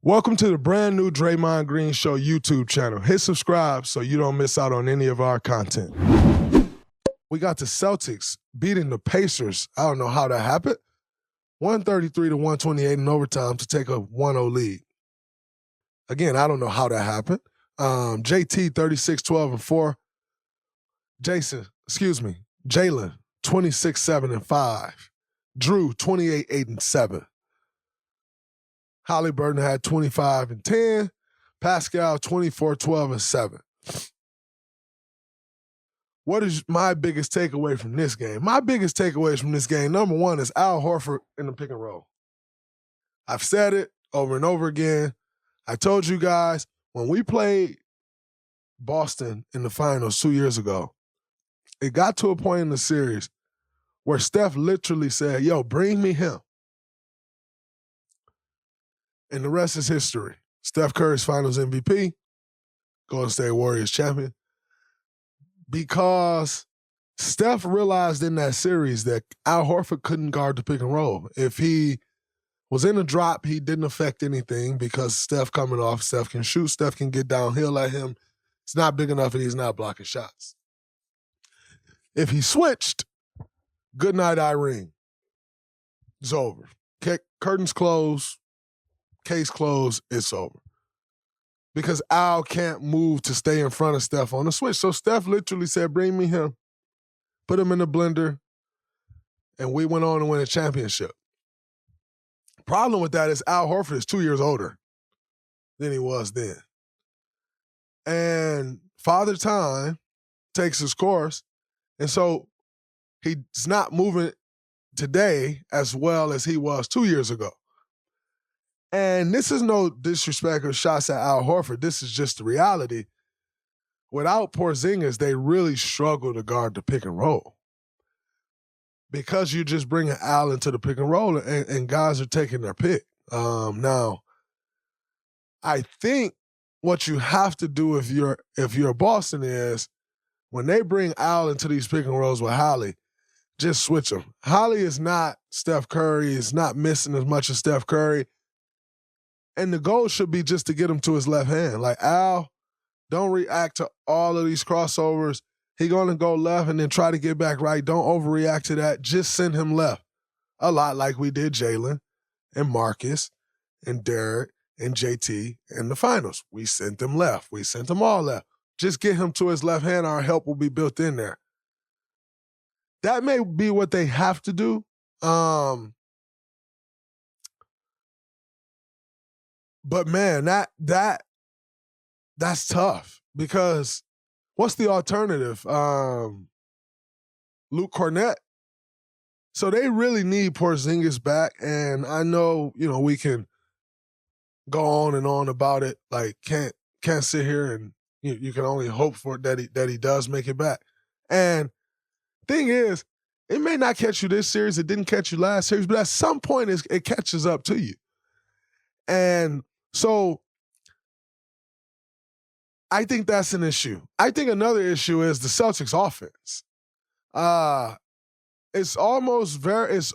Welcome to the brand new Draymond Green Show YouTube channel. Hit subscribe so you don't miss out on any of our content. We got the Celtics beating the Pacers. I don't know how that happened. 133-128 in overtime to take a 1-0 lead. Again, I don't know how that happened. JT 36-12-4. Jaylen 26-7-5. Drew 28-8-7. Haliburton had 25-10. Pascal 24-12-7. What is my biggest takeaway from this game? My biggest takeaways from this game, number one, is Al Horford in the pick and roll. I've said it over and over again. I told you guys when we played Boston in the finals 2 years ago, it got to a point in the series where Steph literally said, yo, bring me him. And the rest is history. Steph Curry's finals MVP, Golden State Warriors champion. Because Steph realized in that series that Al Horford couldn't guard the pick and roll. If he was in a drop, he didn't affect anything because Steph coming off, Steph can shoot, Steph can get downhill at him. It's not big enough and he's not blocking shots. If he switched, good night, Irene. It's over. Curtains closed. Case closed, it's over. Because Al can't move to stay in front of Steph on the switch. So Steph literally said, bring me him. Put him in the blender. And we went on to win a championship. Problem with that is Al Horford is 2 years older than he was then. And Father Time takes his course. And so he's not moving today as well as he was 2 years ago. And this is no disrespect or shots at Al Horford. This is just the reality. Without Porzingis, they really struggle to guard the pick and roll. Because you're just bringing Al into the pick and roll and guys are taking their pick. Now, I think what you have to do if you're Boston is when they bring Al into these pick and rolls with Holly, just switch them. Holly is not Steph Curry. Is not missing as much as Steph Curry. And the goal should be just to get him to his left hand. Like, Al, don't react to all of these crossovers. He going to go left and then try to get back right. Don't overreact to that. Just send him left. A lot like we did Jaylen and Marcus and Derek and JT in the finals. We sent them left. We sent them all left. Just get him to his left hand. Our help will be built in there. That may be what they have to do. But man, that's tough because what's the alternative? Luke Cornett. So they really need Porzingis back, and I know we can go on and on about it. Like can't sit here and you can only hope for that he does make it back. And thing is, it may not catch you this series. It didn't catch you last series, but at some point it catches up to you. And so I think that's an issue. I think another issue is the Celtics offense. It's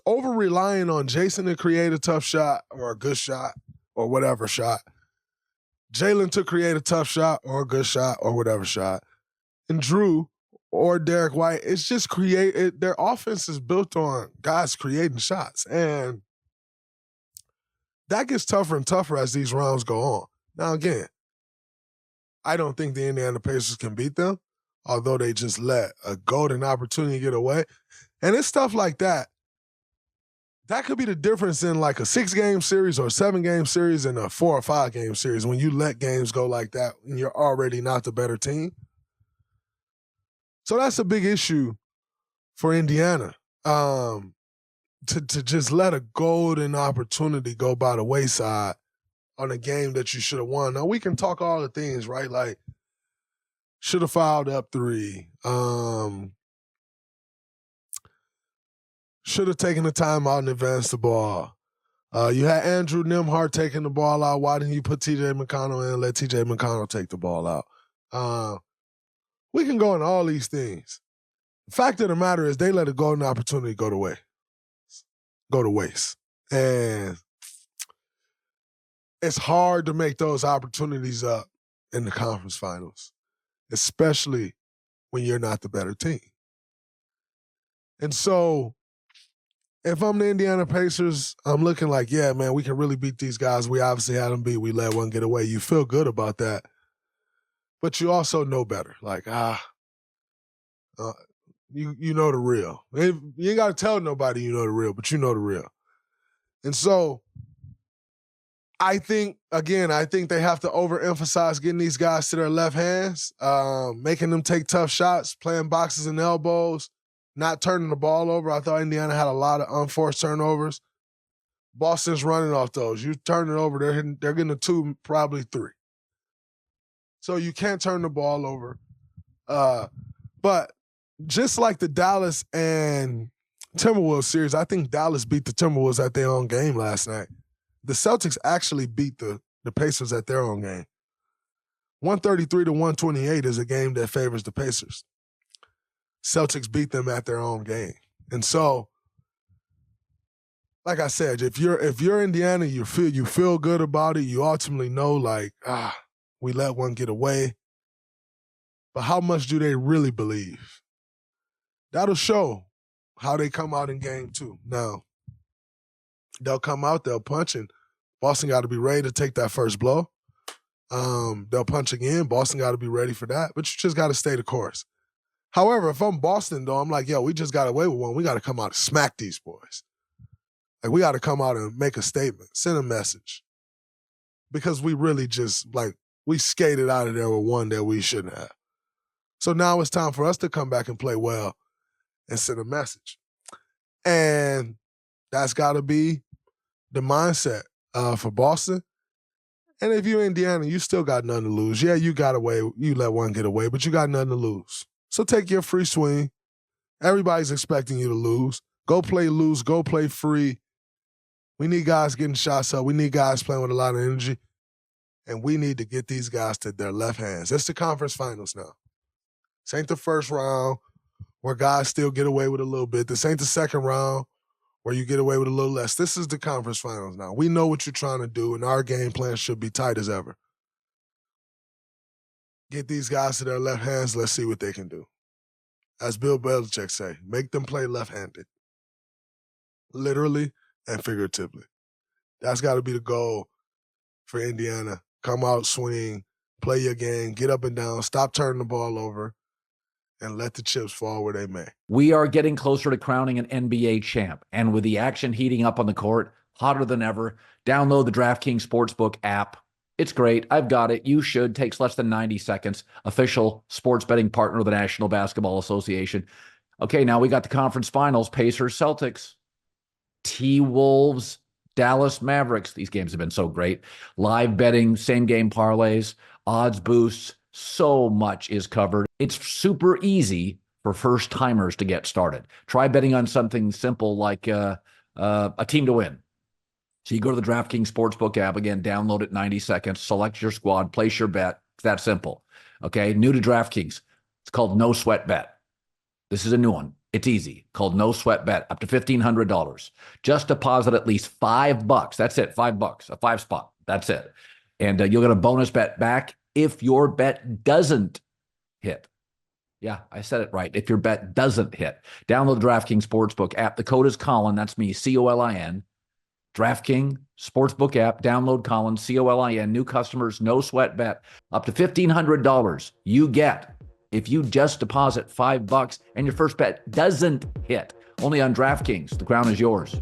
over-relying on Jayson to create a tough shot or a good shot or whatever shot. Jaylen to create a tough shot or a good shot or whatever shot. And Drew or Derek White, it's just their offense is built on guys creating shots. And that gets tougher and tougher as these rounds go on. Now, again, I don't think the Indiana Pacers can beat them, although they just let a golden opportunity get away. And it's stuff like that. That could be the difference in like a 6-game series or a 7-game series and a 4 or 5-game series when you let games go like that and you're already not the better team. So that's a big issue for Indiana. To just let a golden opportunity go by the wayside on a game that you should have won. Now, we can talk all the things, right? Like, should have fouled up 3. Should have taken the time out and advanced the ball. You had Andrew Nembhard taking the ball out. Why didn't you put T.J. McConnell in and let T.J. McConnell take the ball out? We can go into all these things. The fact of the matter is they let a golden opportunity go to waste. And it's hard to make those opportunities up in the conference finals, especially when you're not the better team. And so if I'm the Indiana Pacers, I'm looking like, yeah, man, we can really beat these guys. We obviously had them beat. We let one get away. You feel good about that. But you also know better. Like, you know the real. You ain't got to tell nobody you know the real, but you know the real. And so I think they have to overemphasize getting these guys to their left hands, making them take tough shots, playing boxes and elbows, not turning the ball over. I thought Indiana had a lot of unforced turnovers. Boston's running off those. You turn it over, they're getting a 2, probably 3. So you can't turn the ball over. But just like the Dallas and Timberwolves series, I think Dallas beat the Timberwolves at their own game last night. The Celtics actually beat the Pacers at their own game. 133-128 is a game that favors the Pacers. Celtics beat them at their own game. And so, like I said, if you're Indiana, you feel good about it. You ultimately know, like, we let one get away. But how much do they really believe? That'll show how they come out in game 2. Now, they'll come out, they'll punch, and Boston got to be ready to take that first blow. They'll punch again. Boston got to be ready for that. But you just got to stay the course. However, if I'm Boston, though, I'm like, yo, we just got away with one. We got to come out and smack these boys. Like, we got to come out and make a statement, send a message. Because we really just, like, we skated out of there with one that we shouldn't have. So now it's time for us to come back and play well and send a message. And that's got to be the mindset for Boston. And if you're Indiana, you still got nothing to lose. Yeah, you got away. You let one get away, but you got nothing to lose. So take your free swing. Everybody's expecting you to lose. Go play loose. Go play free. We need guys getting shots up. We need guys playing with a lot of energy. And we need to get these guys to their left hands. It's the conference finals now. This ain't the first round where guys still get away with a little bit. This ain't the second round where you get away with a little less. This is the conference finals now. We know what you're trying to do, and our game plan should be tight as ever. Get these guys to their left hands. Let's see what they can do. As Bill Belichick say, make them play left-handed. Literally and figuratively. That's got to be the goal for Indiana. Come out, swing, play your game, get up and down, stop turning the ball over, and let the chips fall where they may. We are getting closer to crowning an NBA champ. And with the action heating up on the court, hotter than ever, download the DraftKings Sportsbook app. It's great. I've got it. You should. Takes less than 90 seconds. Official sports betting partner of the National Basketball Association. Okay, now we got the conference finals. Pacers, Celtics, T-Wolves, Dallas Mavericks. These games have been so great. Live betting, same game parlays, odds boosts. So much is covered. It's super easy for first-timers to get started. Try betting on something simple like a team to win. So you go to the DraftKings Sportsbook app, again, download it 90 seconds, select your squad, place your bet. It's that simple, okay? New to DraftKings. It's called No Sweat Bet. This is a new one. It's easy, called No Sweat Bet, up to $1,500. Just deposit at least $5. That's it, $5, a 5 spot. That's it. And you'll get a bonus bet back if your bet doesn't hit. Yeah, I said it right. If your bet doesn't hit. Download the DraftKings Sportsbook app. The code is Colin. That's me, C-O-L-I-N. DraftKings Sportsbook app. Download Colin, C-O-L-I-N. New customers, no sweat bet. Up to $1,500 you get if you just deposit $5 and your first bet doesn't hit. Only on DraftKings. The crown is yours.